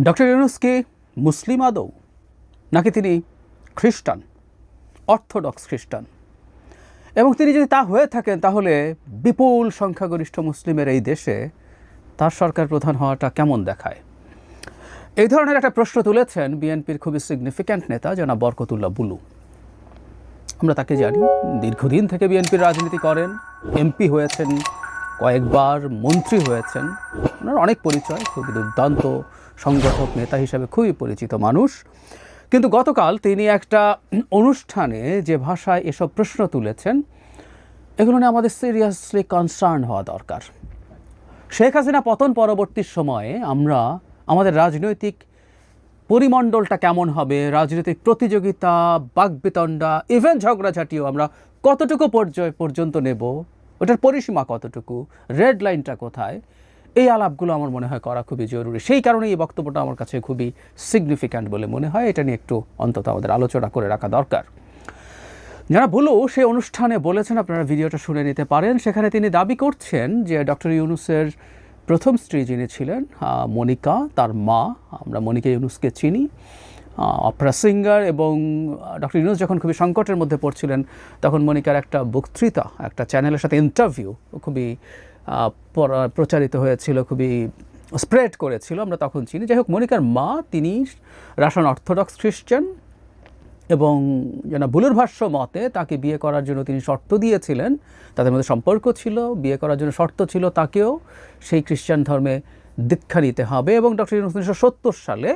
Doctor Yunus কি মুসলিম আদৌ, নাকি তিনি খ্রিস্টান, অর্থোডক্স খ্রিস্টান? এবং তিনি যদি তা হয়ে থাকেন, তাহলে বিপুল সংখ্যাগরিষ্ঠ মুসলিমের এই দেশে তার সরকার প্রধান হওয়াটা কেমন দেখায়? এই ধরনের একটা প্রশ্ন তুলেছেন বিএনপির খুবই সিগনিফিক্যান্ট নেতা জনাব বরকতুল্লাহ বুলু। আমরা তাকে জানি, দীর্ঘদিন থেকে বিএনপির রাজনীতি করেন, এমপি হয়েছেন কয়েকবার, মন্ত্রী হয়েছেন, ওনার অনেক পরিচয়, খুবই দুর্দান্ত সংগঠক নেতা হিসাবে খুবই পরিচিত মানুষ। কিন্তু গতকাল তিনি একটা অনুষ্ঠানে যে ভাষায় এসব প্রশ্ন তুলেছেন, এগুলো নিয়ে আমাদের সিরিয়াসলি কনসার্ন হওয়া দরকার। শেখ হাসিনা পতন পরবর্তী সময়ে আমরা আমাদের রাজনৈতিক পরিমণ্ডলটা কেমন হবে, রাজনৈতিক প্রতিযোগিতা, বাকবিতণ্ডা, ইভেন ঝগড়াঝাটিও আমরা কতটুকু পর্যন্ত নেব, ওটার পরিসীমা কতটুকু, রেড লাইনটা কোথায়, এই আলাপগুলো আমার মনে হয় করা খুবই জরুরি। সেই কারণে এই বক্তব্যটা আমার কাছে খুবই সিগনিফিক্যান্ট বলে মনে হয়। এটা নিয়ে একটু অন্তত আমাদের আলোচনা করে রাখা দরকার। যারা বুলু সেই অনুষ্ঠানে বলেছেন, আপনারা ভিডিওটা শুনে নিতে পারেন। সেখানে তিনি দাবি করছেন যে ডক্টর ইউনূসের প্রথম স্ত্রী যিনি ছিলেন মনিকা, তার মা, আমরা মনিকা ইউনূসকে চিনি, অপেরা সিঙ্গার, এবং ডক্টর ইউনূস যখন খুবই সংকটের মধ্যে পড়ছিলেন তখন মনিকার একটা বক্তৃতা একটা চ্যানেলের সাথে ইন্টারভিউ খুবই প্রচারিত হয়েছিল, খুবই স্প্রেড করেছিল, আমরা তখন চিনি। যাই হোক, মনিকার মা তিনি রাশিয়ান অর্থোডক্স খ্রিস্টান, এবং যেন বুলুর ভাষ্য মতে তাকে বিয়ে করার জন্য তিনি শর্ত দিয়েছিলেন, তাদের মধ্যে সম্পর্ক ছিল, বিয়ে করার জন্য শর্ত ছিল তাকেও সেই খ্রিস্টান ধর্মে দীক্ষা নিতে হবে। এবং ডক্টর ইউনূস 1970 সালে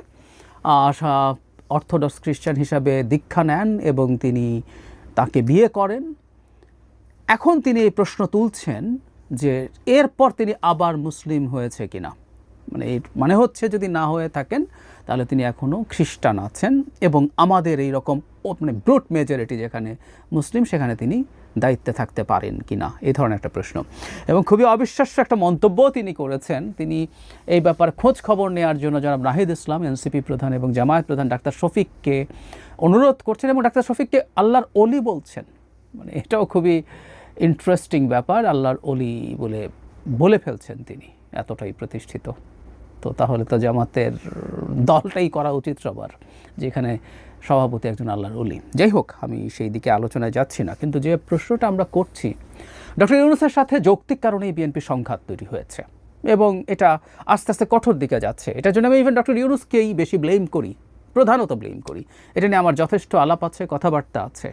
অর্থোডক্স খ্রিস্টান হিসাবে দীক্ষা নেন এবং তিনি তাকে বিয়ে করেন। এখন তিনি এই প্রশ্ন তুলছেন যে এরপর তিনি আবার মুসলিম হয়েছে কিনা, মানে হচ্ছে যদি না হয়ে থাকেন তাহলে তিনি এখনও খ্রিস্টান আছেন, এবং আমাদের এই রকম ব্রুট মেজরিটি যেখানে মুসলিম সেখানে তিনি দায়িত্বে থাকতে পারেন কিনা, এই ধরনের একটা প্রশ্ন। এবং খুবই অবিশ্বাস্য একটা মন্তব্য তিনি করেছেন। তিনি এই ব্যাপারে খোঁজ খবর নেওয়ার জন্য জনাব নাহিদ ইসলাম, এনসিপি প্রধান এবং জামায়াত প্রধান ডাক্তার শফিককে অনুরোধ করছেন, এবং ডাক্তার শফিককে আল্লাহর অলি বলছেন। এটাও খুবই ইন্টারেস্টিং ব্যাপার, আল্লাহর অলি বলে ফেলছেন তিনি, এতটাই প্রতিষ্ঠিত। তো তাহলে তো জামাতের দলটাই করা উচিত সবার, যেখানে সভাপতি একজন আল্লাহর অলি। যাই হোক, আমি সেই দিকে আলোচনায় যাচ্ছি না, কিন্তু যে প্রশ্নটা আমরা করছি, ডক্টর ইউনূসের সাথে যৌক্তিক কারণেই বিএনপি সংঘাত তৈরি হয়েছে, এবং এটা আস্তে আস্তে কঠোর দিকে যাচ্ছে। এটার জন্য আমি ইভেন ডক্টর ইউনূসকেই বেশি ব্লেম করি, প্রধানত ব্লেম করি। এটা নিয়ে আমার যথেষ্ট আলাপ আছে, কথাবার্তা আছে।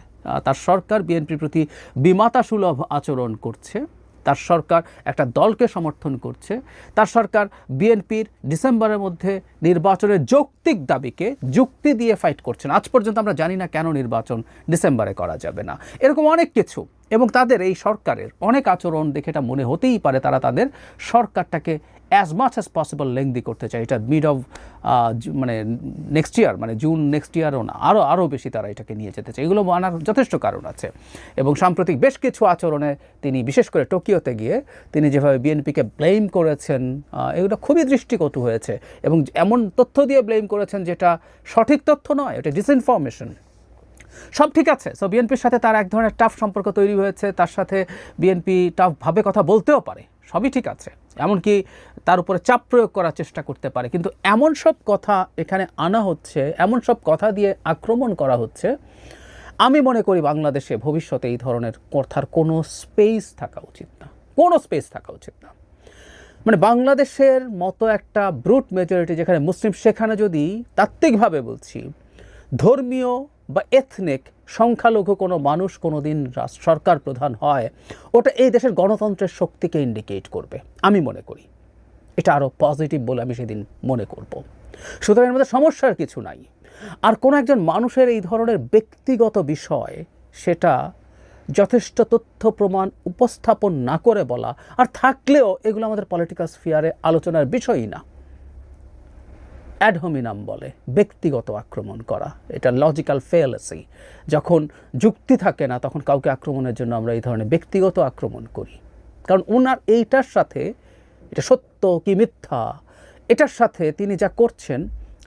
তার সরকার বিএনপির প্রতি বিমাতা সুলভ আচরণ করছে, তার সরকার একটা দলকে সমর্থন করছে, তার সরকার বিএনপির ডিসেম্বরের মধ্যে নির্বাচনের যৌক্তিক দাবিকে যুক্তি দিয়ে ফাইট করছেন। আজ পর্যন্ত আমরা জানি না কেন নির্বাচন ডিসেম্বরে করা যাবে না, এরকম অনেক কিছু। এবং তাদের এই সরকারের অনেক আচরণ দেখে এটা মনে হতেই পারে তারা তাদের সরকারটাকে as much as possible lengthy করতে চায়। এটা mid of next year, June next ইয়ারও না, আরও বেশি তারা এটাকে নিয়ে যেতে চায়। এগুলো মানার যথেষ্ট কারণ আছে। এবং সাম্প্রতিক বেশ কিছু আচরণে তিনি, বিশেষ করে টোকিওতে গিয়ে তিনি যেভাবে বিএনপিকে ব্লেম করেছেন, এগুলো খুবই দৃষ্টিকটু হয়েছে, এবং এমন তথ্য দিয়ে ব্লেম করেছেন যেটা সঠিক তথ্য নয়, এটা ডিসইনফরমেশন। সব ঠিক আছে, সো বিএনপির সাথে তার এক ধরনের টাফ সম্পর্ক তৈরি হয়েছে, তার সাথে বিএনপি টাফভাবে কথা বলতেও পারে, সবই ঠিক আছে, এমনকি তার উপরে চাপ প্রয়োগ করার চেষ্টা করতে পারে। কিন্তু এমন সব কথা এখানে আনা হচ্ছে, এমন সব কথা দিয়ে আক্রমণ করা হচ্ছে, আমি মনে করি বাংলাদেশে ভবিষ্যতে এই ধরনের কথার কোনো স্পেস থাকা উচিত না, কোনো স্পেস থাকা উচিত না। বাংলাদেশের মতো একটা ব্রুট মেজরিটি যেখানে মুসলিম, সেখানে যদি তাত্ত্বিকভাবে বলছি ধর্মীয় বা এথনিক সংখ্যালঘু কোনো মানুষ কোনো দিন সরকার প্রধান হয়, ওটা এই দেশের গণতন্ত্রের শক্তিকে ইন্ডিকেট করবে, আমি মনে করি। এটা আরও পজিটিভ বলে আমি সেদিন মনে করব। সুতরাং এর মধ্যে সমস্যার কিছু নাই। আর কোনো একজন মানুষের এই ধরনের ব্যক্তিগত বিষয়, সেটা যথেষ্ট তথ্য প্রমাণ উপস্থাপন না করে বলা, আর থাকলেও এগুলো আমাদের পলিটিক্যাল স্ফিয়ারে আলোচনার বিষয়ই না। অ্যাড হোমিনাম বলে, ব্যক্তিগত আক্রমণ করা, এটা লজিক্যাল ফেয়ালেসি। যখন যুক্তি থাকে না তখন কাউকে আক্রমণের জন্য আমরা এই ধরনের ব্যক্তিগত আক্রমণ করি, কারণ ওনার এইটার সাথে, এটা সত্য কি মিথ্যা, এটার সাথে তিনি যা করছেন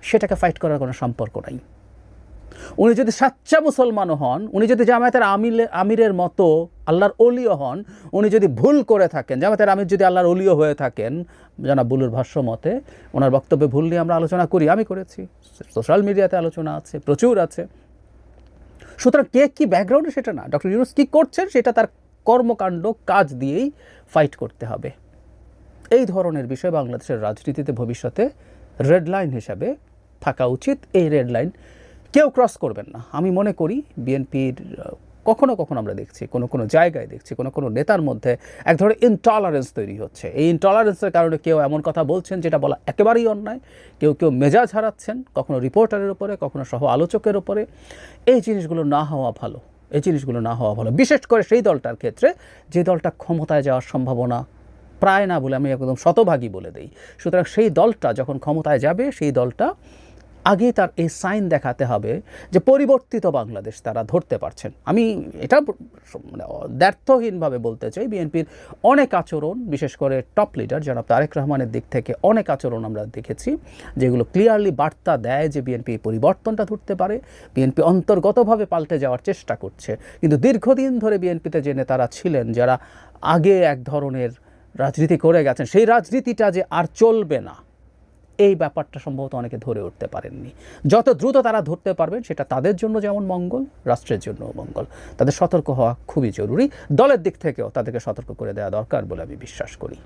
সেটাকে ফাইট করার কোনো সম্পর্ক নাই। উনি যদি সাচ্চা মুসলমানও হন, উনি যদি জামায়াতের আমিরের মতো আল্লাহর অলিও হন, উনি যদি ভুল করে থাকেন, জামায়াতের আমির যদি আল্লাহর অলিও হয়ে থাকেন, জনাব বুলুর ভাষ্য মতে, ওনার বক্তব্যে ভুল নিয়ে আমরা আলোচনা করি, আমি করেছি, সোশ্যাল মিডিয়াতে আলোচনা আছে, প্রচুর আছে। সুতরাং কে কী ব্যাকগ্রাউন্ডে সেটা না, ডক্টর ইউনূস কী করছেন সেটা তার কর্মকাণ্ড কাজ দিয়েই ফাইট করতে হবে। এই ধরনের বিষয় বাংলাদেশের রাজনীতিতে ভবিষ্যতে রেড লাইন হিসাবে থাকা উচিত। এই রেড লাইন কেউ ক্রস করবেন না। আমি মনে করি বিএনপির কখনো কখনো আমরা দেখছি, কোনো কোনো জায়গায় দেখছি, কোনো কোনো নেতার মধ্যে এক ধরনের ইনটলারেন্স তৈরি হচ্ছে। এই ইনটলারেন্সের কারণে কেউ এমন কথা বলছেন যেটা বলা একেবারেই অন্যায়, কেউ কেউ মেজাজ হারাচ্ছেন, কখনো রিপোর্টারের উপরে, কখনো সহ আলোচকের উপরে। এই জিনিসগুলো না হওয়া ভালো, এই জিনিসগুলো না হওয়া ভালো, বিশেষ করে সেই দলটার ক্ষেত্রে যে দলটা ক্ষমতায় যাওয়ার সম্ভাবনা প্রায় না বলে আমি একদম শতভাগই বলে দিই। সুতরাং সেই দলটা যখন ক্ষমতায় যাবে, সেই দলটা আগে তার এই সাইন দেখাতে হবে যে পরিবর্তিত বাংলাদেশ তারা ধরতে পারছেন। আমি এটা মানে দ্ব্যর্থহীনভাবে বলতে চাই, বিএনপির অনেক আচরণ, বিশেষ করে টপ লিডার জনাব তারেক রহমানের দিক থেকে অনেক আচরণ আমরা দেখেছি যেগুলো ক্লিয়ারলি বার্তা দেয় যে বিএনপি পরিবর্তনটা ধরতে পারে, বিএনপি অন্তর্গতভাবে পাল্টে যাওয়ার চেষ্টা করছে। কিন্তু দীর্ঘদিন ধরে বিএনপিতে যে নেতারা ছিলেন, যারা আগে এক ধরনের রাজনীতি করে গেছেন, সেই রাজনীতিটা যে আর চলবে না, এই ব্যাপারটা সম্ভবত অনেকে ধরে উঠতে পারেননি। যত দ্রুত তারা ধরতে পারবেন সেটা তাদের জন্য যেমন মঙ্গল, রাষ্ট্রের জন্য মঙ্গল। তাদের সতর্ক হওয়া খুবই জরুরি। দলের দিক থেকেও তাদেরকে সতর্ক করে দেওয়া দরকার বলে আমি বিশ্বাস করি।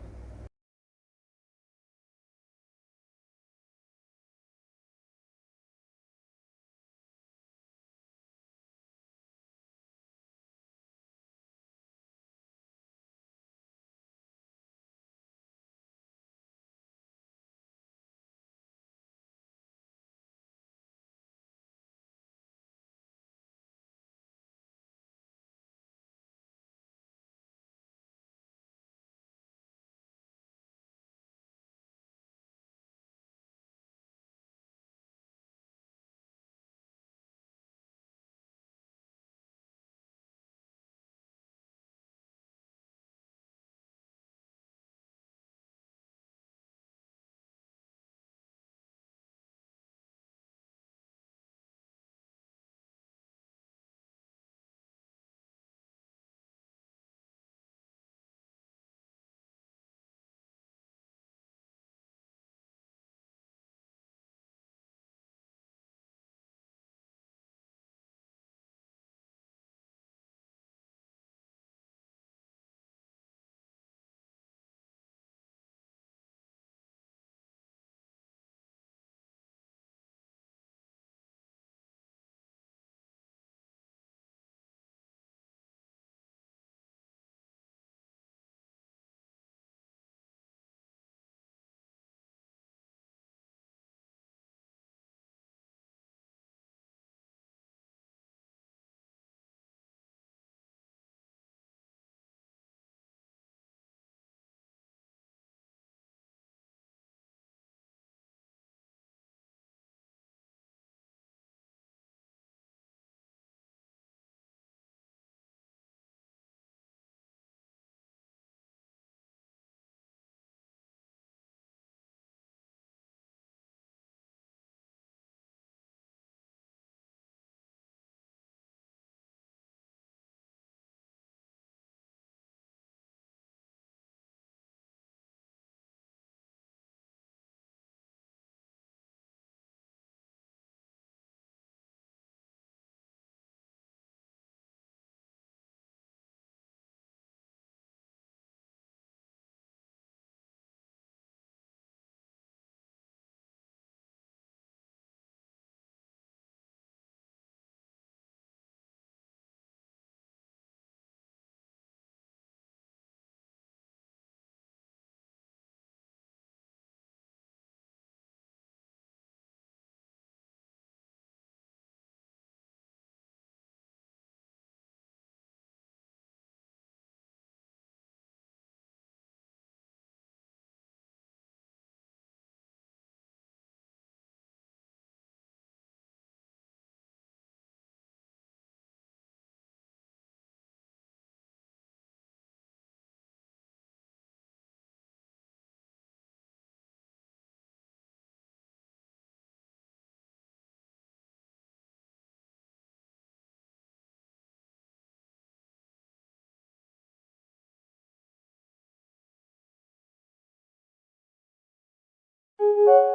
you.